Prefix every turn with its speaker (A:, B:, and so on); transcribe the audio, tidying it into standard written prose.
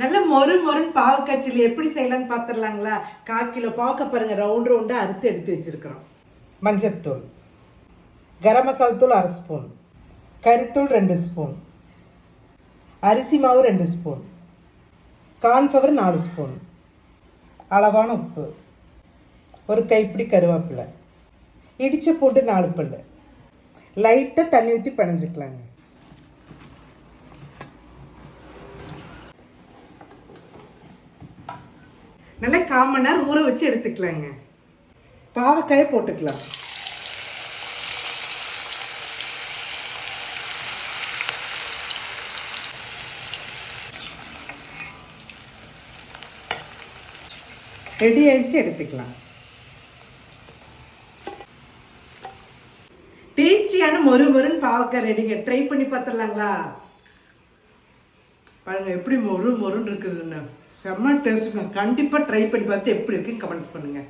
A: நல்ல மொறுன்னு பாவக்காய் சில்லி எப்படி செய்யலாம்னு பார்த்துடலாங்களா? 1/4 கிலோ பாவக்காய் பாருங்கள், ரவுண்டாக அறுத்து எடுத்து வச்சுருக்கிறோம். மஞ்சத்தூள், கரம் மசாலா தூள் 1/2 ஸ்பூன், கறித்தூள் 2 ஸ்பூன், அரிசி மாவு 2 ஸ்பூன், கார்ன்ஃப்ளவர் 4 ஸ்பூன், அளவான உப்பு, ஒரு கைப்பிடி கருவேப்பிலை, இடித்த பூண்டு 4 பல், லைட்டாக தண்ணி ஊற்றி பிணைஞ்சிக்கலாங்க. நல்லா 1/4 மணி நேரம் ஊற வச்சு எடுத்துக்கலாங்க. பாவக்காயை போட்டுக்கலாம். ரெடி ஆயிடுச்சு, எடுத்துக்கலாம். டேஸ்டியான மொறுன்னு பாவக்காய் ரெடிங்க. ட்ரை பண்ணி பார்த்துடலாங்களா? பாருங்க எப்படி மொறுன்னு இருக்குதுன்னு. செம்ம டேஸ்ட்டுங்க. கண்டிப்பாக ட்ரை பண்ணி பார்த்து எப்படி இருக்குன்னு கமெண்ட்ஸ் பண்ணுங்கள்.